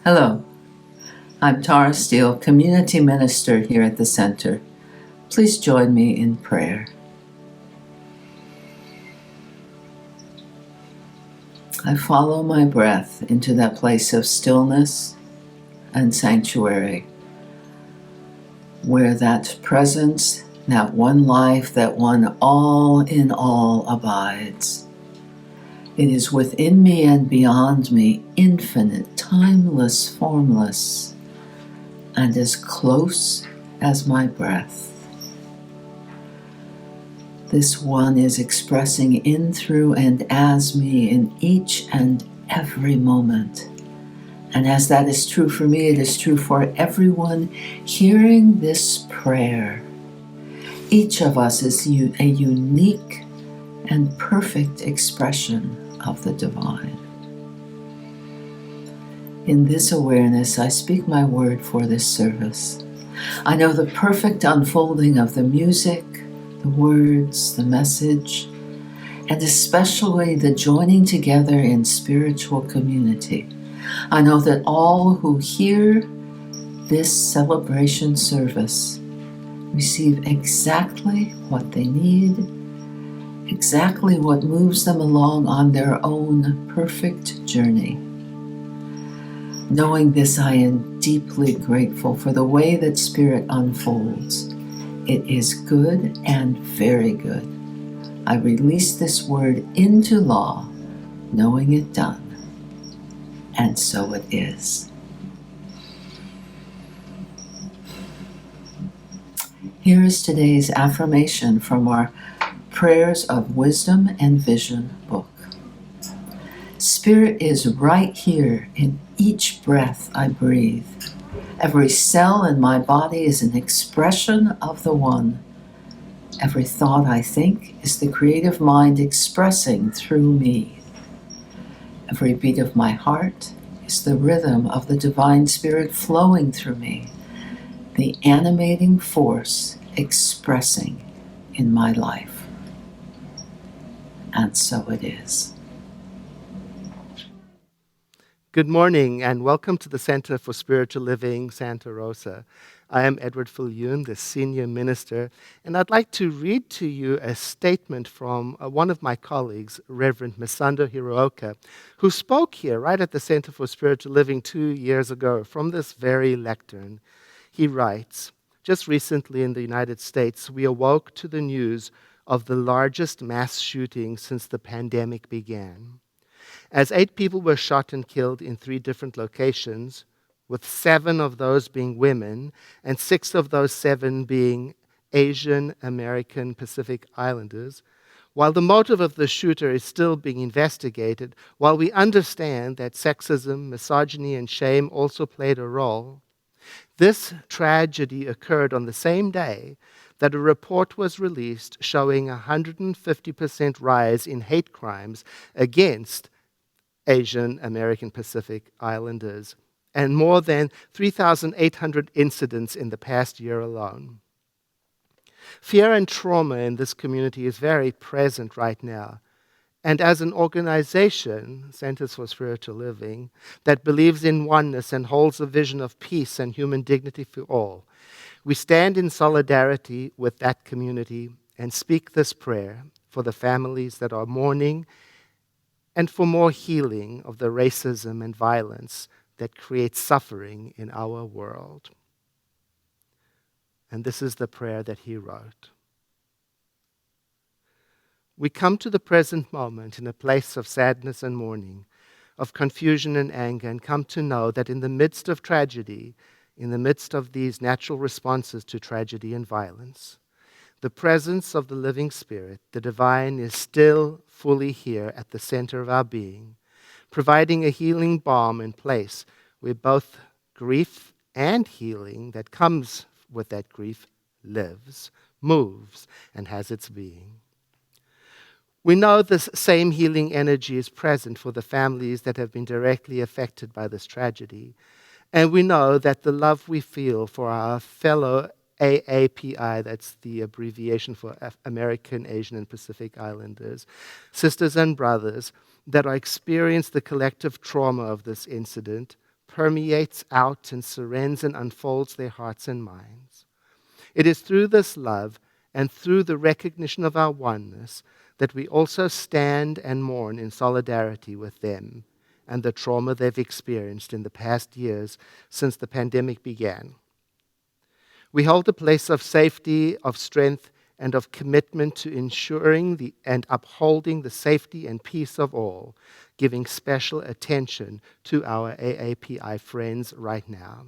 Hello, I'm Tara Steele, Community Minister here at the Center. Please join me in prayer. I follow my breath into that place of stillness and sanctuary, where that presence, that one life, that one all in all abides. It is within me and beyond me, infinite, timeless, formless, and as close as my breath. This one is expressing in, through, and as me in each and every moment. And as that is true for me, it is true for everyone hearing this prayer. Each of us is a unique and perfect expression of the divine. In this awareness, I speak my word for this service. I know the perfect unfolding of the music, the words, the message, and especially the joining together in spiritual community. I know that all who hear this celebration service receive exactly what they need, exactly what moves them along on their own perfect journey. Knowing this, I am deeply grateful for the way that Spirit unfolds. It is good and very good. I release this word into law, knowing it done. And so it is. Here is today's affirmation from our Prayers of Wisdom and Vision book. Spirit is right here in each breath I breathe. Every cell in my body is an expression of the One. Every thought I think is the creative mind expressing through me. Every beat of my heart is the rhythm of the Divine Spirit flowing through me, the animating force expressing in my life. And so it is. Good morning and welcome to the Center for Spiritual Living, Santa Rosa. I am Edward Viljoen, the Senior Minister, and I'd like to read to you a statement from one of my colleagues, Reverend Misando Hirooka, who spoke here right at the Center for Spiritual Living 2 years ago from this very lectern. He writes, just recently in the United States, we awoke to the news of the largest mass shooting since the pandemic began. As 8 people were shot and killed in 3 different locations, with 7 of those being women and 6 of those 7 being Asian American Pacific Islanders, while the motive of the shooter is still being investigated, while we understand that sexism, misogyny, and shame also played a role, this tragedy occurred on the same day that a report was released showing a 150% rise in hate crimes against Asian American Pacific Islanders, and more than 3,800 incidents in the past year alone. Fear and trauma in this community is very present right now. And as an organization, Centers for Spiritual Living, that believes in oneness and holds a vision of peace and human dignity for all, we stand in solidarity with that community and speak this prayer for the families that are mourning and for more healing of the racism and violence that creates suffering in our world. And this is the prayer that he wrote. We come to the present moment in a place of sadness and mourning, of confusion and anger, and come to know that in the midst of tragedy, in the midst of these natural responses to tragedy and violence, the presence of the living Spirit, the divine, is still fully here at the center of our being, providing a healing balm in place where both grief and healing that comes with that grief lives, moves, and has its being. We know this same healing energy is present for the families that have been directly affected by this tragedy. And we know that the love we feel for our fellow AAPI, that's the abbreviation for American, Asian, and Pacific Islanders, sisters and brothers that are experiencing the collective trauma of this incident, permeates out and surrenders and unfolds their hearts and minds. It is through this love and through the recognition of our oneness that we also stand and mourn in solidarity with them and the trauma they've experienced in the past years since the pandemic began. We hold a place of safety, of strength, and of commitment to ensuring and upholding the safety and peace of all, giving special attention to our AAPI friends right now.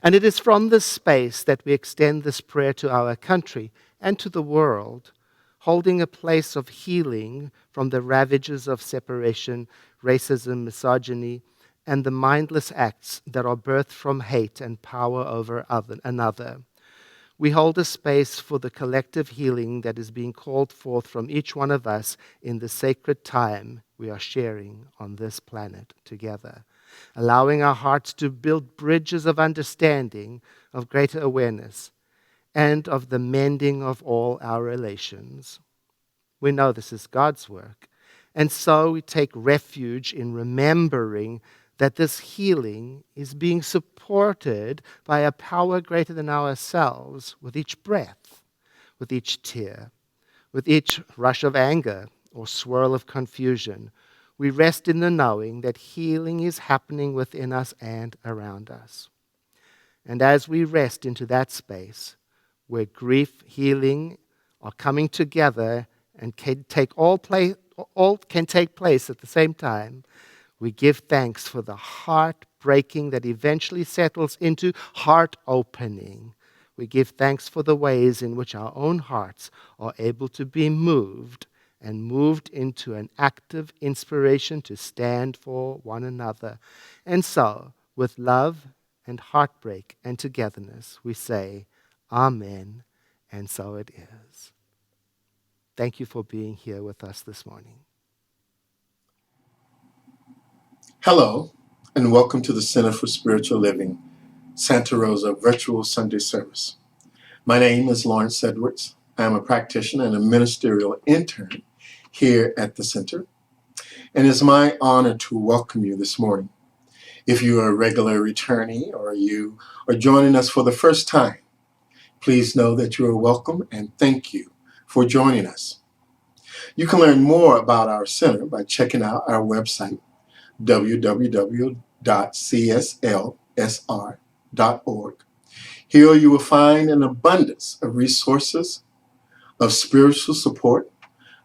And it is from this space that we extend this prayer to our country and to the world, holding a place of healing from the ravages of separation, racism, misogyny, and the mindless acts that are birthed from hate and power over another. We hold a space for the collective healing that is being called forth from each one of us in the sacred time we are sharing on this planet together, allowing our hearts to build bridges of understanding, of greater awareness, and of the mending of all our relations. We know this is God's work, and so we take refuge in remembering that this healing is being supported by a power greater than ourselves with each breath, with each tear, with each rush of anger or swirl of confusion. We rest in the knowing that healing is happening within us and around us. And as we rest into that space where grief, healing are coming together and can take place at the same time, we give thanks for the heart-breaking that eventually settles into heart-opening. We give thanks for the ways in which our own hearts are able to be moved and moved into an active inspiration to stand for one another. And so, with love and heartbreak and togetherness, we say, Amen, and so it is. Thank you for being here with us this morning. Hello, and welcome to the Center for Spiritual Living, Santa Rosa Virtual Sunday Service. My name is Lawrence Edwards. I am a practitioner and a ministerial intern here at the center, and it's my honor to welcome you this morning. If you are a regular returnee or you are joining us for the first time, please know that you are welcome and thank you for joining us. You can learn more about our center by checking out our website, www.cslsr.org. Here you will find an abundance of resources of spiritual support,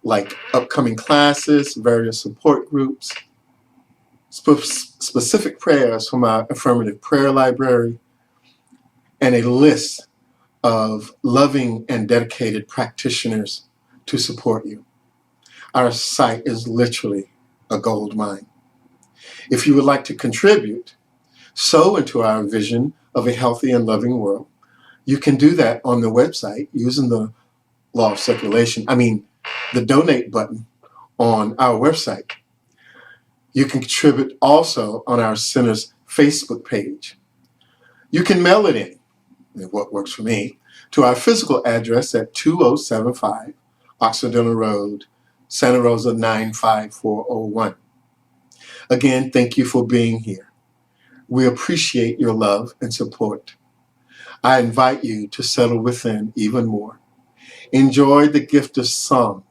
like upcoming classes, various support groups, specific prayers from our affirmative prayer library, and a list of loving and dedicated practitioners to support you. Our site is literally a gold mine. If you would like to contribute, sow into our vision of a healthy and loving world, you can do that on the website using the law of circulation, the donate button on our website. You can contribute also on our center's Facebook page. You can mail it in, what works for me, to our physical address at 2075 Occidental Road, Santa Rosa 95401. Again, thank you for being here. We appreciate your love and support. I invite you to settle within even more. Enjoy the gift of song,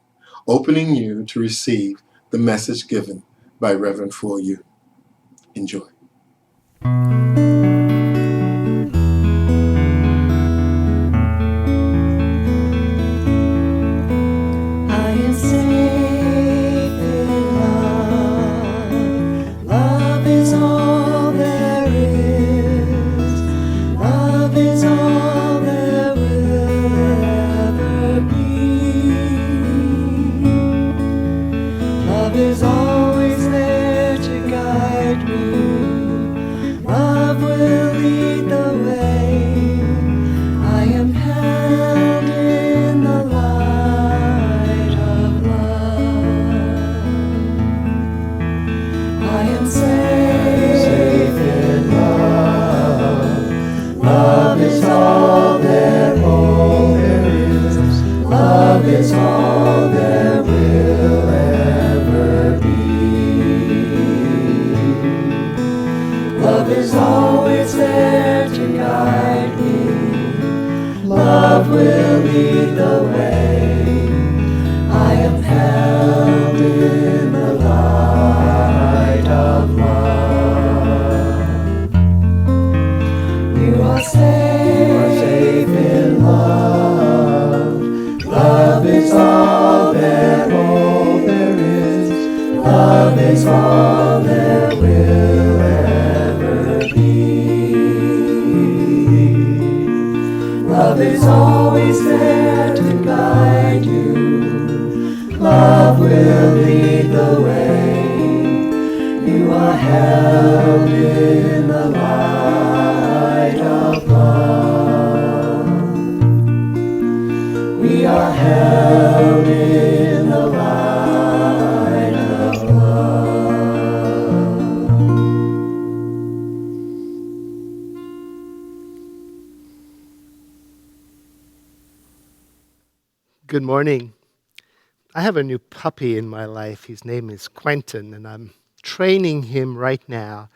opening you to receive the message given by Reverend Viljoen. Enjoy. Is always there to guide me. Love will is always there to guide me. Love will lead the way. I am held in the light of love. You are safe in love. Love is all there is. Love is all there will ever be. Love is always there to guide you. Love will lead the way. You are held in the light of love. We are held in the light of love. Good morning. I have a new puppy in my life. His name is Quentin, and I'm training him right now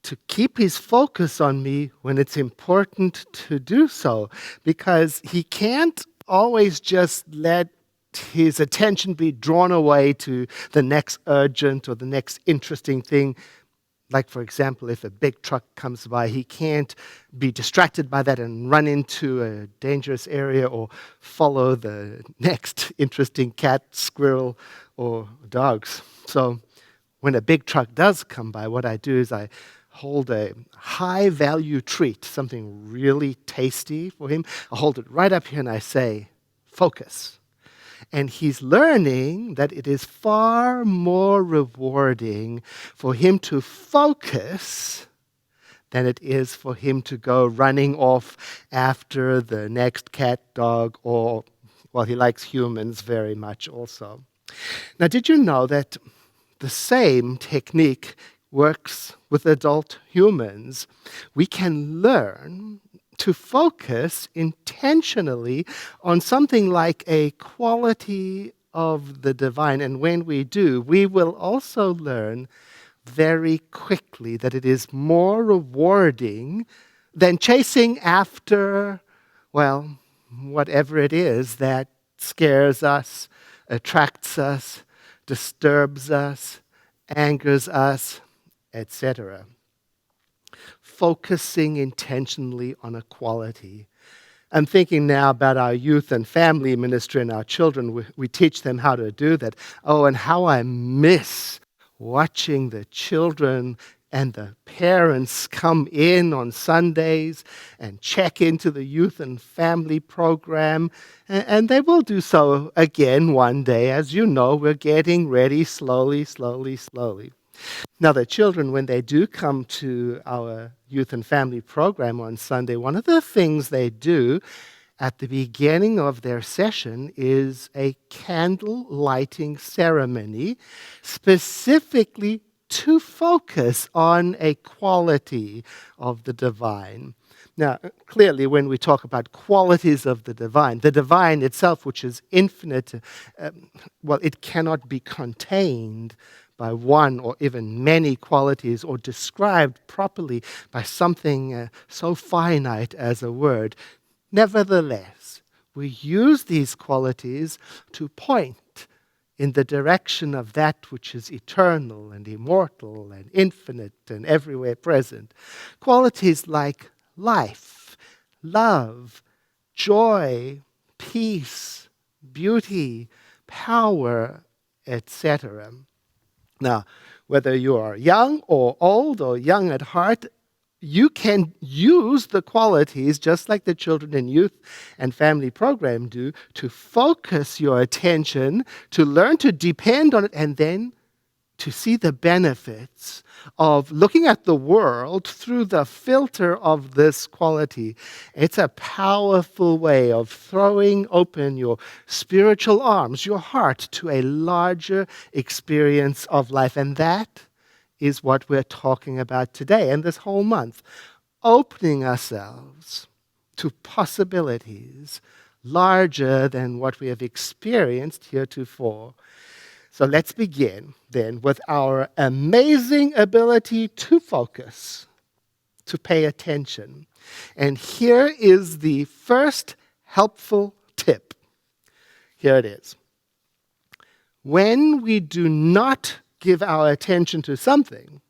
to keep his focus on me when it's important to do so, because he can't always just let his attention be drawn away to the next urgent or the next interesting thing. Like, for example, if a big truck comes by, he can't be distracted by that and run into a dangerous area or follow the next interesting cat, squirrel, or dogs. So when a big truck does come by, what I do is I hold a high-value treat, something really tasty for him. I hold it right up here and I say, focus. And he's learning that it is far more rewarding for him to focus than it is for him to go running off after the next cat, dog, or, well, he likes humans very much also. Now, did you know that the same technique works with adult humans? We can learn to focus intentionally on something like a quality of the divine. And when we do, we will also learn very quickly that it is more rewarding than chasing after, well, whatever it is that scares us, attracts us, disturbs us, angers us, etc. Focusing intentionally on a quality. I'm thinking now about our youth and family ministry and our children. We teach them how to do that. Oh, and how I miss watching the children and the parents come in on Sundays and check into the youth and family program. And they will do so again one day. As you know, we're getting ready slowly. Now, the children, when they do come to our youth and family program on Sunday, one of the things they do at the beginning of their session is a candle lighting ceremony, specifically to focus on a quality of the divine. Now, clearly, when we talk about qualities of the divine itself, which is infinite, well, it cannot be contained by one or even many qualities or described properly by something so finite as a word. Nevertheless, we use these qualities to point in the direction of that which is eternal and immortal and infinite and everywhere present. Qualities like life, love, joy, peace, beauty, power, etc. Now, whether you are young or old or young at heart, you can use the qualities, just like the children in youth and family program do, to focus your attention, to learn to depend on it, and then to see the benefits of looking at the world through the filter of this quality. It's a powerful way of throwing open your spiritual arms, your heart, to a larger experience of life. And that is what we're talking about today and this whole month. Opening ourselves to possibilities larger than what we have experienced heretofore. So let's begin then with our amazing ability to focus to pay attention. And here is the first helpful tip. Here it is. When we do not give our attention to something,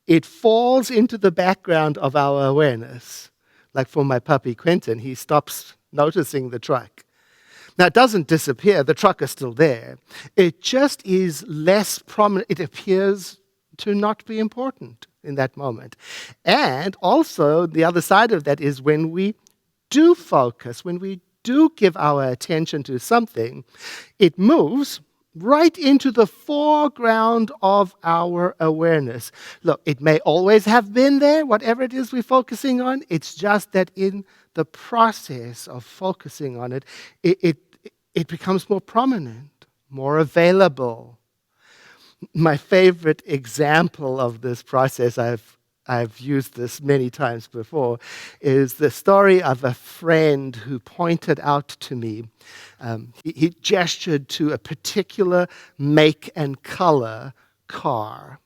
it falls into the background of our awareness. Like for my puppy Quentin, he stops noticing the truck. Now, it doesn't disappear. The truck is still there. It just is less prominent. It appears to not be important in that moment. And also, the other side of that is when we do focus, when we do give our attention to something, it moves right into the foreground of our awareness. Look, it may always have been there, whatever it is we're focusing on. It's just that in the process of focusing on it, it becomes more prominent, more available. My favorite example of this process, I've used this many times before, is the story of a friend who pointed out to me. He gestured to a particular make and color car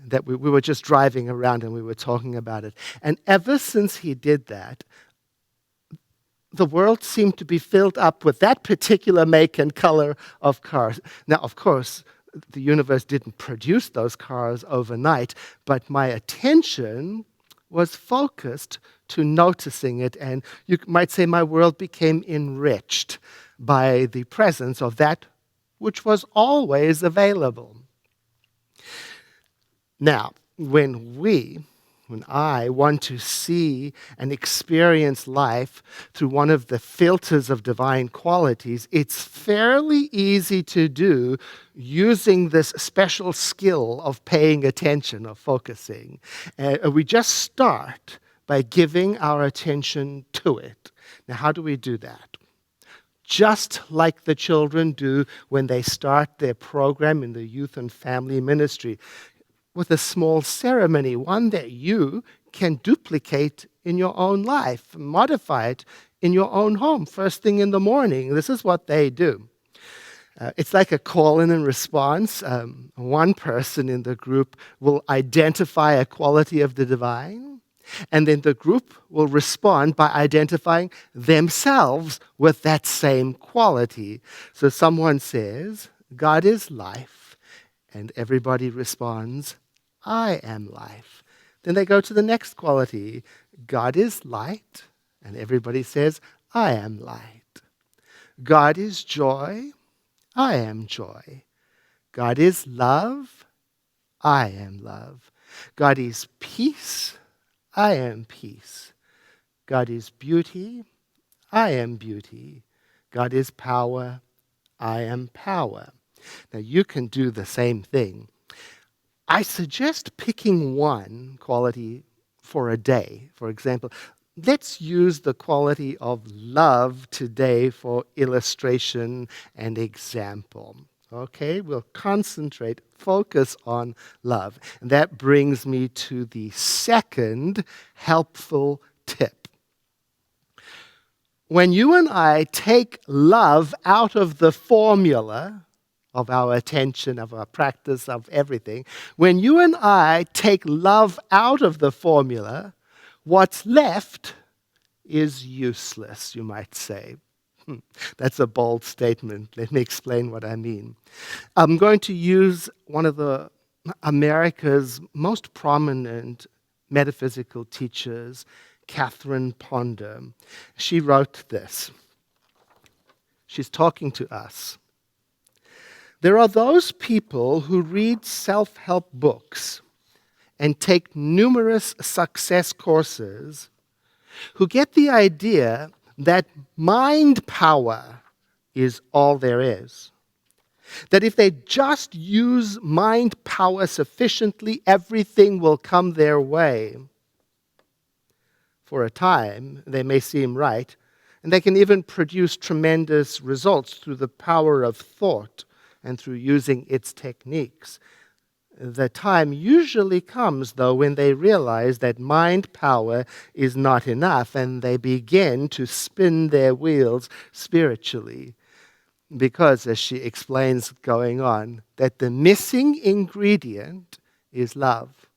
that we were just driving around and we were talking about it. And ever since he did that, the world seemed to be filled up with that particular make and color of cars. Now, of course, the universe didn't produce those cars overnight, but my attention was focused to noticing it, and you might say my world became enriched by the presence of that which was always available. Now, when I want to see and experience life through one of the filters of divine qualities, it's fairly easy to do using this special skill of paying attention, of focusing. We just start by giving our attention to it. Now, how do we do that? Just like the children do when they start their program in the youth and family ministry, with a small ceremony, one that you can duplicate in your own life, modify it in your own home, first thing in the morning. This is what they do. It's like a call-in and response. One person in the group will identify a quality of the divine, and then the group will respond by identifying themselves with that same quality. So someone says, God is life. And everybody responds, I am life. Then they go to the next quality. God is light. And everybody says, I am light. God is joy. I am joy. God is love. I am love. God is peace. I am peace. God is beauty. I am beauty. God is power. I am power. Now, you can do the same thing. I suggest picking one quality for a day. For example, let's use the quality of love today for illustration and example. Okay, we'll concentrate, focus on love. And that brings me to the second helpful tip. When you and I take love out of the formula of our attention, of our practice, of everything, when you and I take love out of the formula, what's left is useless, you might say. That's a bold statement. Let me explain what I mean. I'm going to use one of America's most prominent metaphysical teachers, Catherine Ponder. She wrote this. She's talking to us. There are those people who read self-help books and take numerous success courses who get the idea that mind power is all there is. That if they just use mind power sufficiently, everything will come their way. For a time, they may seem right, and they can even produce tremendous results through the power of thought and through using its techniques. The time usually comes, though, when they realize that mind power is not enough and they begin to spin their wheels spiritually. Because, as she explains going on, that the missing ingredient is love.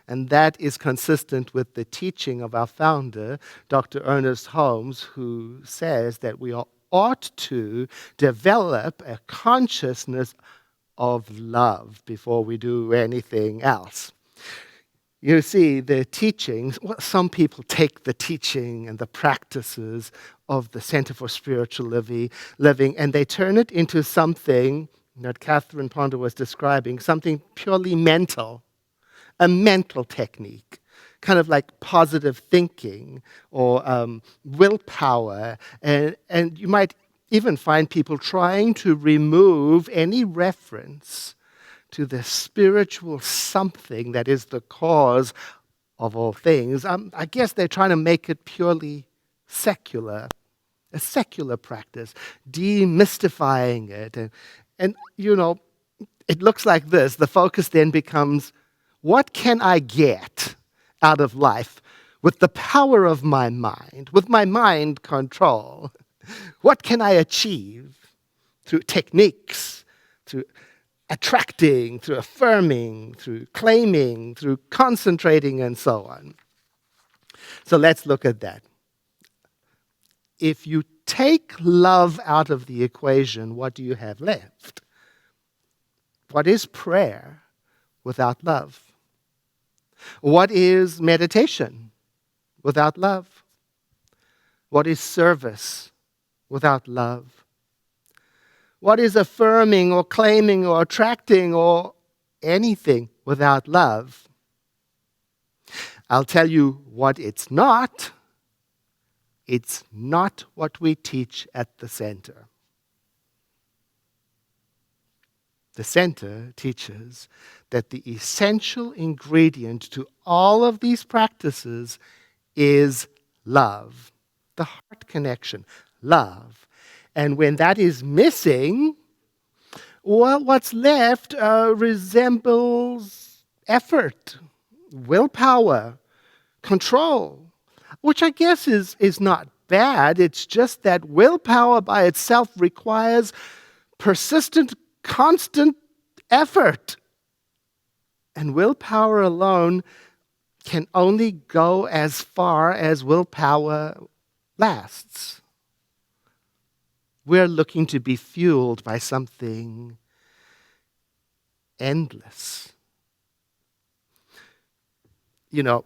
And that is consistent with the teaching of our founder, Dr. Ernest Holmes, who says that we ought to develop a consciousness of love before we do anything else. You see, the teachings, well, some people take the teaching and the practices of the Center for Spiritual Living and they turn it into something that Catherine Ponder was describing, something purely mental, a mental technique, kind of like positive thinking or willpower. And you might even find people trying to remove any reference to the spiritual something that is the cause of all things. I guess they're trying to make it purely secular, a secular practice, demystifying it. And it looks like this. The focus then becomes, what can I get out of life with the power of my mind, with my mind control? What can I achieve through techniques, through attracting, through affirming, through claiming, through concentrating, and so on? So let's look at that. If you take love out of the equation, what do you have left? What is prayer without love? What is meditation without love? What is service without love? What is affirming or claiming or attracting or anything without love? I'll tell you what it's not. It's not what we teach at the center. The center teaches that the essential ingredient to all of these practices is love, the heart connection, love. And when that is missing, well, what's left resembles effort, willpower, control, which I guess is not bad. It's just that willpower by itself requires persistent, constant effort. And willpower alone can only go as far as willpower lasts. We're looking to be fueled by something endless.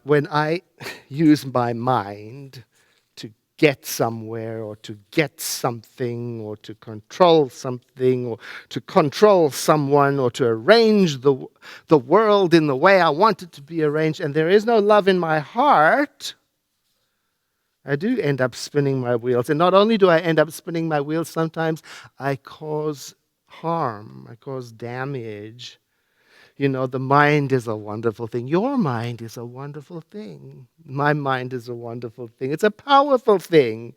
When I use my mind to get somewhere or to get something or to control something or to control someone or to arrange the world in the way I want it to be arranged, and there is no love in my heart, I do end up spinning my wheels. And not only do I end up spinning my wheels, sometimes I cause harm, I cause damage. The mind is a wonderful thing. Your mind is a wonderful thing. My mind is a wonderful thing. It's a powerful thing.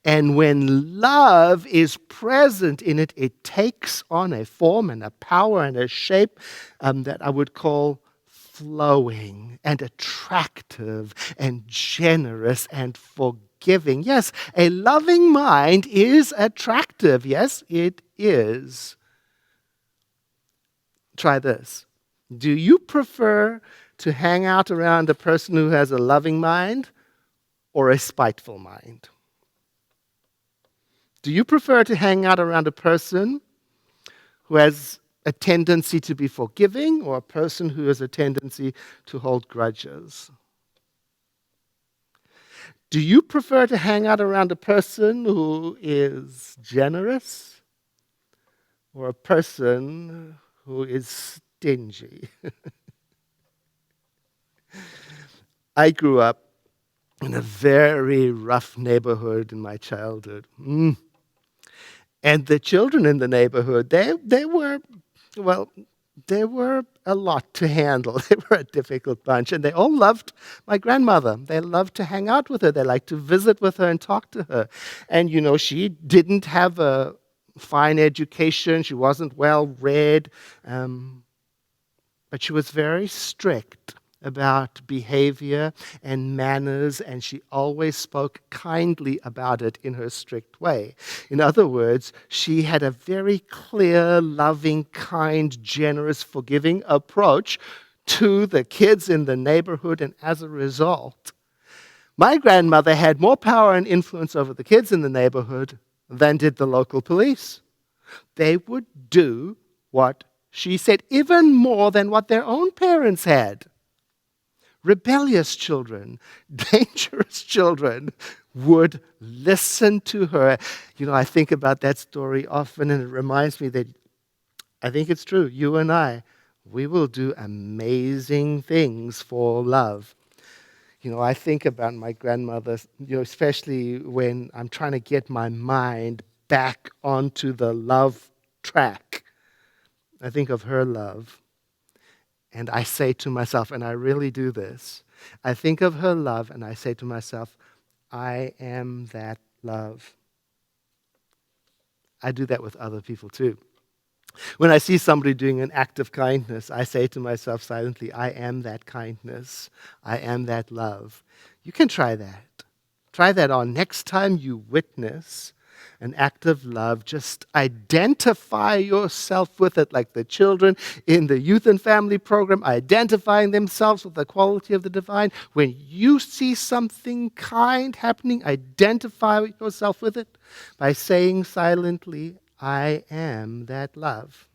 And when love is present in it, it takes on a form and a power and a shape that I would call flowing and attractive and generous and forgiving. Yes, a loving mind is attractive. Yes, it is. Try this. Do you prefer to hang out around a person who has a loving mind or a spiteful mind? Do you prefer to hang out around a person who has a tendency to be forgiving or a person who has a tendency to hold grudges? Do you prefer to hang out around a person who is generous or a person who is stingy? I grew up in a very rough neighborhood in my childhood. And the children in the neighborhood, they were a lot to handle. They were a difficult bunch. And they all loved my grandmother. They loved to hang out with her. They liked to visit with her and talk to her. And, she didn't have a fine education. She wasn't well read. But she was very strict about behavior and manners, and she always spoke kindly about it in her strict way. In other words, she had a very clear, loving, kind, generous, forgiving approach to the kids in the neighborhood, and as a result, my grandmother had more power and influence over the kids in the neighborhood than did the local police. They would do what she said, even more than what their own parents had. Rebellious children, dangerous children would listen to her. I think about that story often, and it reminds me that I think it's true. You and I, we will do amazing things for love. I think about my grandmother, especially when I'm trying to get my mind back onto the love track. I think of her love, and I say to myself, and I really do this, I think of her love, and I say to myself, I am that love. I do that with other people too. When I see somebody doing an act of kindness, I say to myself silently, I am that kindness. I am that love. You can try that. Try that on. Next time you witness an act of love, just identify yourself with it, like the children in the youth and family program, identifying themselves with the quality of the divine. When you see something kind happening, identify yourself with it by saying silently, I am that love.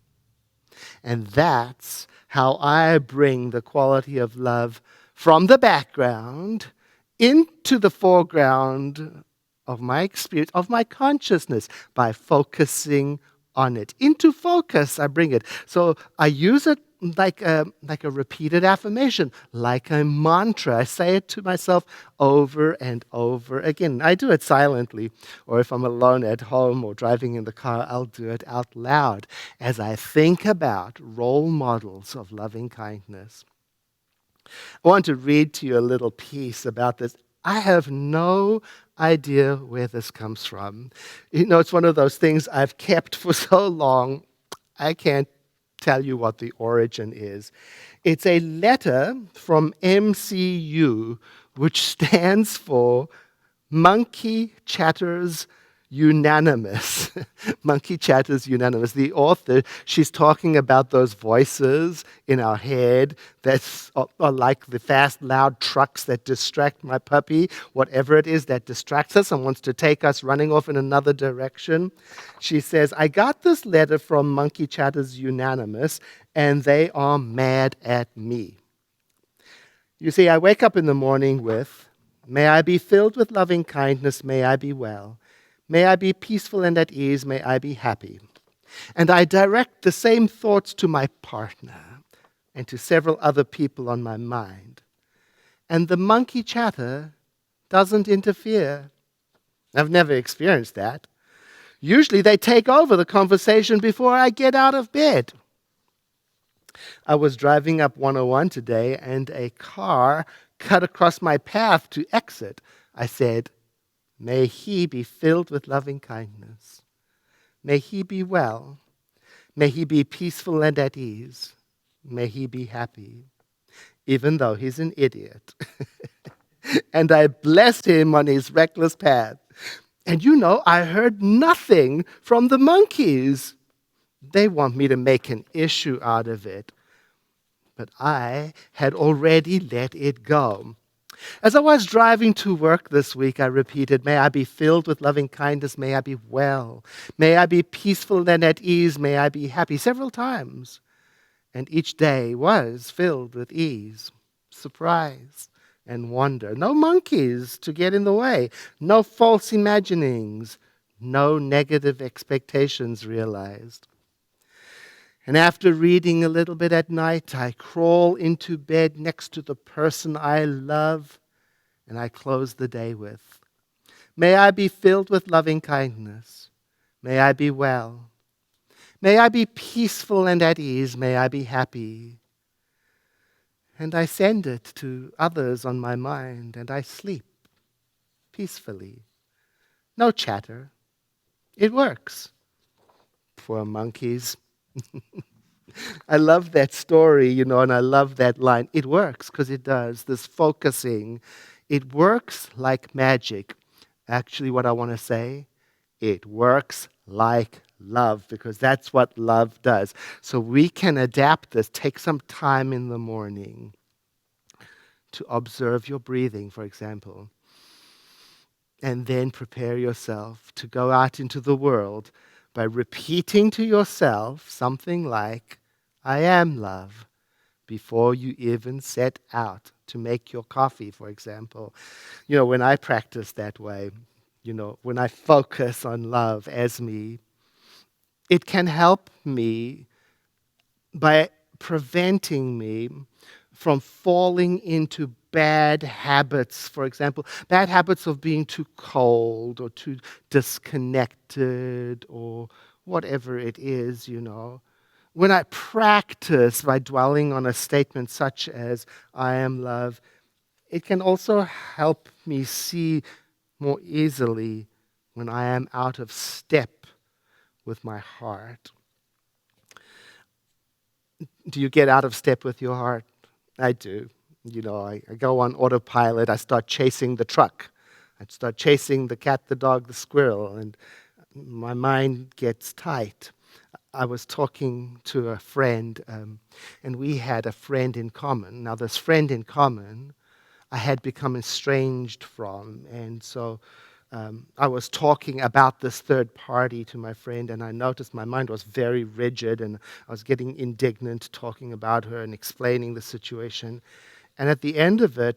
And that's how I bring the quality of love from the background into the foreground of my experience, of my consciousness, by focusing on it. Into focus, I bring it. So I use it like a repeated affirmation, like a mantra. I say it to myself over and over again. I do it silently, or if I'm alone at home or driving in the car, I'll do it out loud as I think about role models of loving kindness. I want to read to you a little piece about this. I have no idea where this comes from. It's one of those things I've kept for so long, I can't tell you what the origin is. It's a letter from MCU, which stands for Monkey Chatters Unanimous. Monkey Chatters Unanimous. The author, she's talking about those voices in our head that are like the fast, loud trucks that distract my puppy, whatever it is that distracts us and wants to take us running off in another direction. She says, I got this letter from Monkey Chatters Unanimous, and they are mad at me. You see, I wake up in the morning with, may I be filled with loving kindness, may I be well. May I be peaceful and at ease, may I be happy. And I direct the same thoughts to my partner and to several other people on my mind. And the monkey chatter doesn't interfere. I've never experienced that. Usually they take over the conversation before I get out of bed. I was driving up 101 today, and a car cut across my path to exit. I said, may he be filled with loving kindness. May he be well. May he be peaceful and at ease. May he be happy, even though he's an idiot. And I blessed him on his reckless path. And I heard nothing from the monkeys. They want me to make an issue out of it. But I had already let it go. As I was driving to work this week, I repeated, may I be filled with loving kindness, may I be well, may I be peaceful and at ease, may I be happy, several times. And each day was filled with ease, surprise, and wonder. No monkeys to get in the way, no false imaginings, no negative expectations realized. And after reading a little bit at night, I crawl into bed next to the person I love, and I close the day with, may I be filled with loving kindness. May I be well. May I be peaceful and at ease. May I be happy. And I send it to others on my mind, and I sleep peacefully. No chatter. It works. Poor monkeys. I love that story, and I love that line. It works, because it does. This focusing, it works like magic. Actually, what I want to say, it works like love, because that's what love does. So we can adapt this. Take some time in the morning to observe your breathing, for example, and then prepare yourself to go out into the world by repeating to yourself something like, I am love, before you even set out to make your coffee, for example. When I practice that way, when I focus on love as me, it can help me by preventing me from falling into bad habits, for example, bad habits of being too cold or too disconnected or whatever it is. When I practice by dwelling on a statement such as, I am love, it can also help me see more easily when I am out of step with my heart. Do you get out of step with your heart? I do. I go on autopilot. I start chasing the truck. I start chasing the cat, the dog, the squirrel, and my mind gets tight. I was talking to a friend, and we had a friend in common. Now, this friend in common I had become estranged from, and so I was talking about this third party to my friend, and I noticed my mind was very rigid, and I was getting indignant talking about her and explaining the situation. And at the end of it,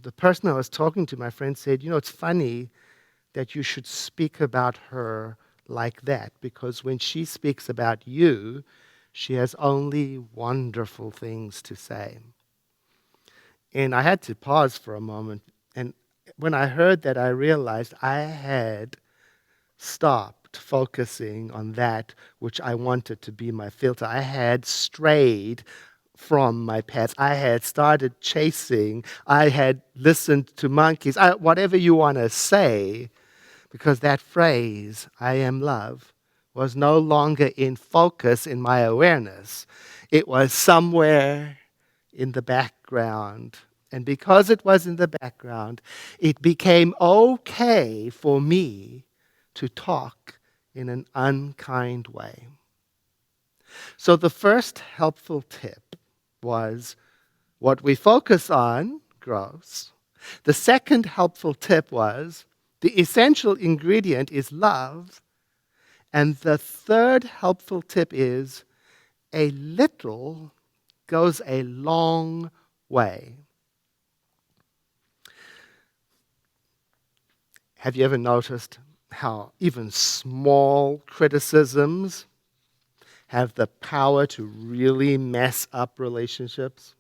the person I was talking to, my friend, said, it's funny that you should speak about her like that, because when she speaks about you, she has only wonderful things to say. And I had to pause for a moment. And when I heard that, I realized I had stopped focusing on that which I wanted to be my filter. I had strayed from my path. I had started chasing. I had listened to monkeys, whatever you want to say, because that phrase, I am love, was no longer in focus in my awareness. It was somewhere in the background. And because it was in the background, it became okay for me to talk in an unkind way. So the first helpful tip was what we focus on grows. The second helpful tip was the essential ingredient is love. And the third helpful tip is a little goes a long way. Have you ever noticed how even small criticisms have the power to really mess up relationships?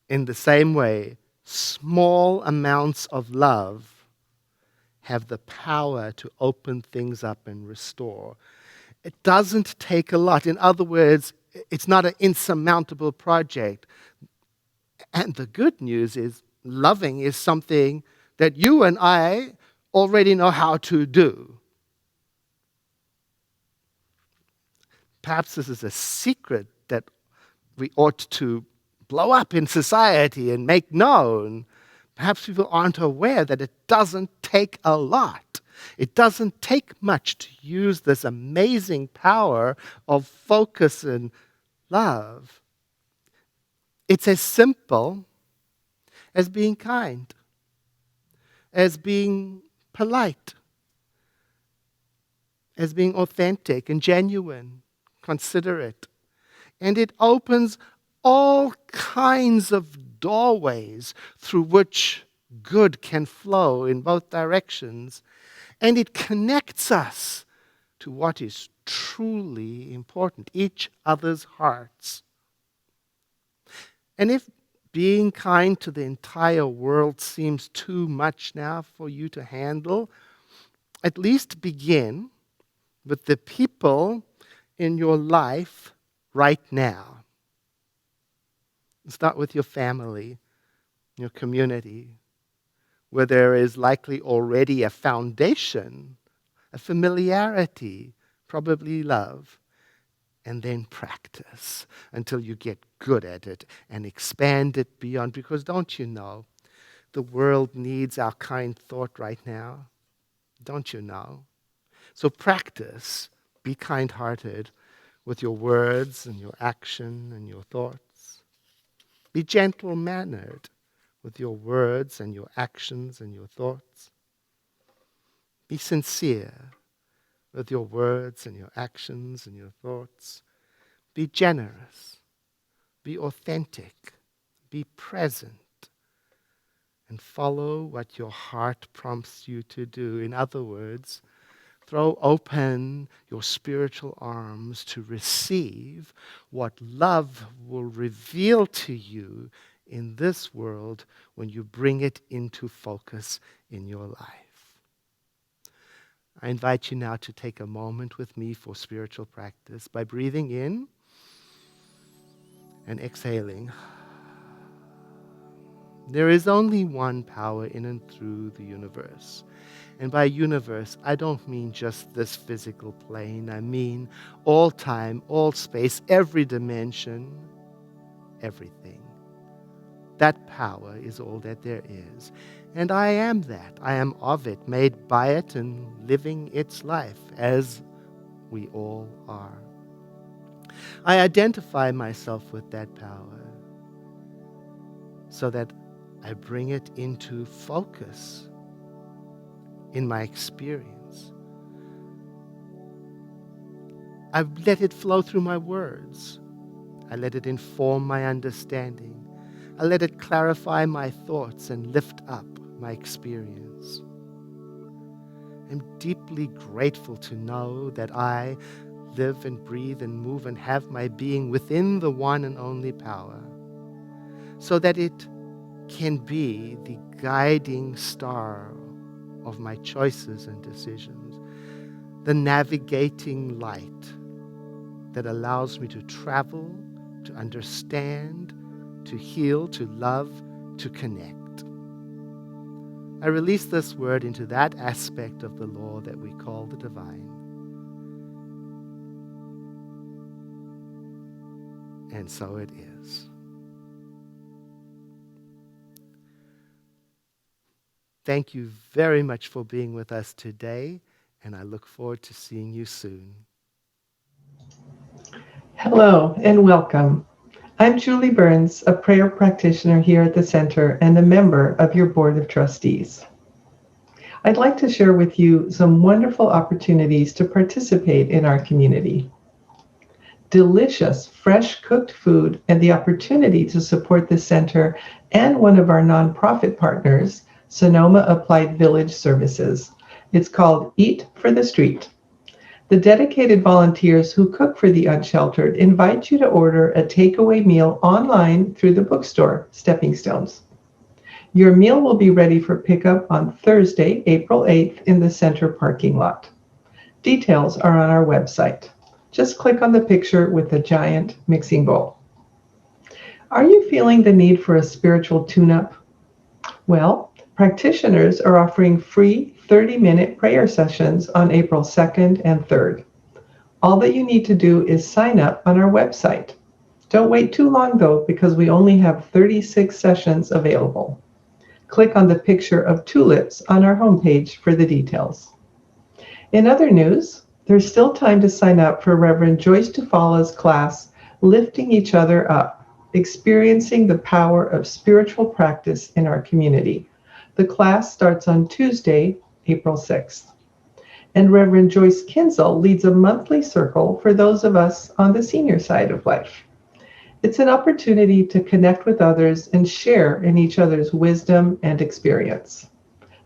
In the same way, small amounts of love have the power to open things up and restore. It doesn't take a lot. In other words, it's not an insurmountable project. And the good news is, loving is something that you and I already know how to do. Perhaps this is a secret that we ought to blow up in society and make known. Perhaps people aren't aware that it doesn't take a lot. It doesn't take much to use this amazing power of focus and love. It's as simple as being kind, as being polite, as being authentic and genuine, considerate. And it opens all kinds of doorways through which good can flow in both directions. And it connects us to what is truly important, each other's hearts. And if being kind to the entire world seems too much now for you to handle, at least begin with the people in your life right now. Start with your family, your community, where there is likely already a foundation, a familiarity, probably love, and then practice until you get good at it and expand it beyond. Because don't you know, the world needs our kind thought right now? Don't you know? So practice, be kind-hearted with your words and your action and your thoughts. Be gentle-mannered with your words and your actions and your thoughts. Be sincere with your words and your actions and your thoughts. Be generous. Be authentic. Be present. And follow what your heart prompts you to do. In other words, throw open your spiritual arms to receive what love will reveal to you in this world when you bring it into focus in your life. I invite you now to take a moment with me for spiritual practice by breathing in and exhaling. There is only one power in and through the universe. And by universe, I don't mean just this physical plane. I mean all time, all space, every dimension, everything. That power is all that there is. And I am that. I am of it, made by it and living its life, as we all are. I identify myself with that power so that I bring it into focus in my experience. I let it flow through my words. I let it inform my understanding. I let it clarify my thoughts and lift up my experience. I'm deeply grateful to know that I live and breathe and move and have my being within the one and only power, so that it can be the guiding star of my choices and decisions, the navigating light that allows me to travel, to understand, to heal, to love, to connect. I release this word into that aspect of the law that we call the divine. And so it is. Thank you very much for being with us today, and I look forward to seeing you soon. Hello and welcome. I'm Julie Burns, a prayer practitioner here at the Center and a member of your Board of Trustees. I'd like to share with you some wonderful opportunities to participate in our community. Delicious, fresh cooked food and the opportunity to support the Center and one of our nonprofit partners, Sonoma Applied Village Services. It's called Eat for the Street. The dedicated volunteers who cook for the unsheltered invite you to order a takeaway meal online through the bookstore, Stepping Stones. Your meal will be ready for pickup on Thursday, April 8th in the Center parking lot. Details are on our website. Just click on the picture with the giant mixing bowl. Are you feeling the need for a spiritual tune-up? Well, practitioners are offering free 30-minute prayer sessions on April 2nd and 3rd. All that you need to do is sign up on our website. Don't wait too long though, because we only have 36 sessions available. Click on the picture of tulips on our homepage for the details. In other news, there's still time to sign up for Reverend Joyce Tufala's class, Lifting Each Other Up, Experiencing the Power of Spiritual Practice in Our Community. The class starts on Tuesday, April 6th. And Reverend Joyce Kinzel leads a monthly circle for those of us on the senior side of life. It's an opportunity to connect with others and share in each other's wisdom and experience.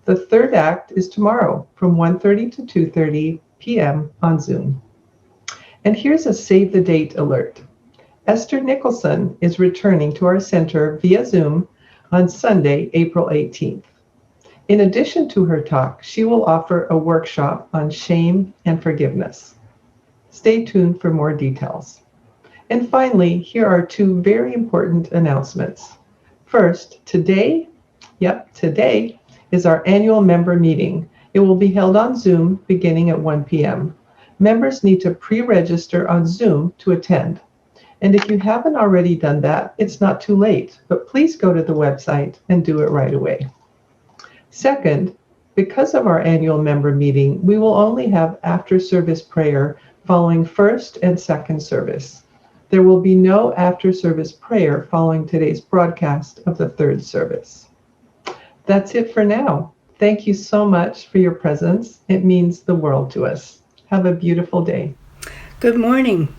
The third act is tomorrow from 1:30 to 2:30 p.m. on Zoom. And here's a save the date alert. Esther Nicholson is returning to our center via Zoom on Sunday, April 18th. In addition to her talk, she will offer a workshop on shame and forgiveness. Stay tuned for more details. And finally, here are two very important announcements. First, today is our annual member meeting. It will be held on Zoom beginning at 1 p.m. Members need to pre-register on Zoom to attend. And if you haven't already done that, it's not too late, but please go to the website and do it right away. Second, Because of our annual member meeting, we will only have after-service prayer following first and second service. There will be no after-service prayer following today's broadcast of the third service. That's it for now. Thank you so much for your presence. It means the world to us. Have a beautiful day. Good morning.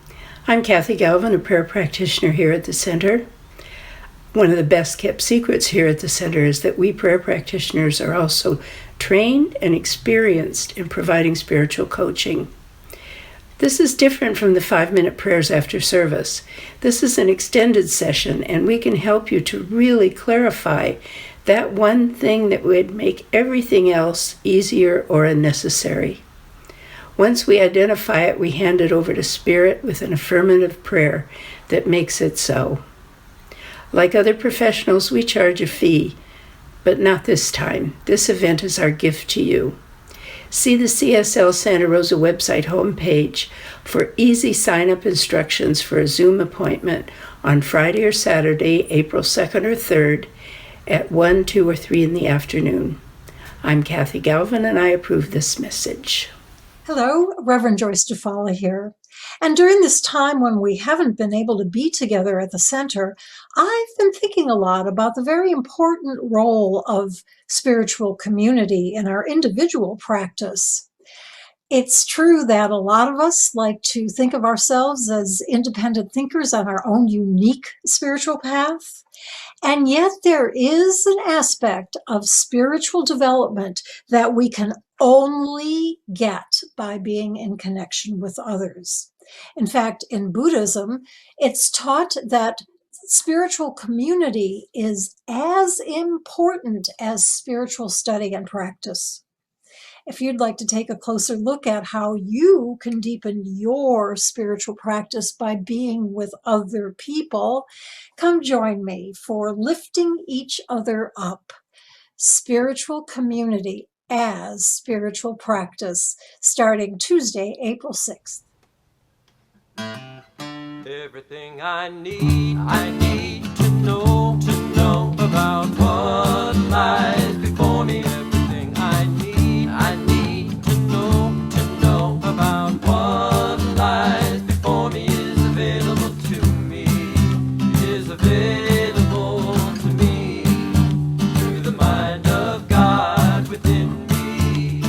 I'm Kathy Galvin, a prayer practitioner here at the Center. One of the best kept secrets here at the Center is that we prayer practitioners are also trained and experienced in providing spiritual coaching. This is different from the 5-minute prayers after service. This is an extended session, and we can help you to really clarify that one thing that would make everything else easier or unnecessary. Once we identify it, we hand it over to Spirit with an affirmative prayer that makes it so. Like other professionals, we charge a fee, but not this time. This event is our gift to you. See the CSL Santa Rosa website homepage for easy sign-up instructions for a Zoom appointment on Friday or Saturday, April 2nd or 3rd at 1, 2, or 3 in the afternoon. I'm Kathy Galvin, and I approve this message. Hello, Reverend Joyce Dufala here. And during this time when we haven't been able to be together at the Center, I've been thinking a lot about the very important role of spiritual community in our individual practice. It's true that a lot of us like to think of ourselves as independent thinkers on our own unique spiritual path. And yet there is an aspect of spiritual development that we can only get by being in connection with others. In fact, in Buddhism, it's taught that spiritual community is as important as spiritual study and practice. If you'd like to take a closer look at how you can deepen your spiritual practice by being with other people, come join me for Lifting Each Other Up, Spiritual Community as Spiritual Practice, starting Tuesday, April 6th. Everything I need to know about what lies before me. Everything I need to know about what lies before me is available to me, through the mind of God within me.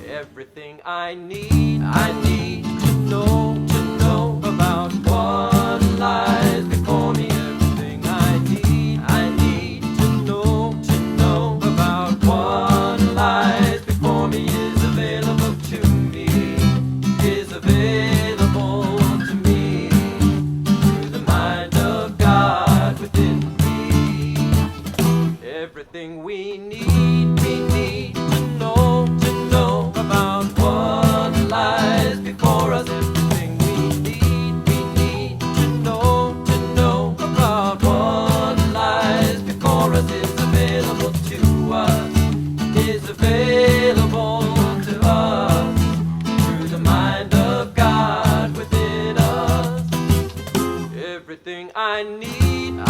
Everything I need to know about what lies before me. Everything I need to know about what lies before me is available to me, through the mind of God within me. Everything we need to know about what lies before us. Everything we need to know about what lies before us is available to us, through the mind of God within us. Everything I need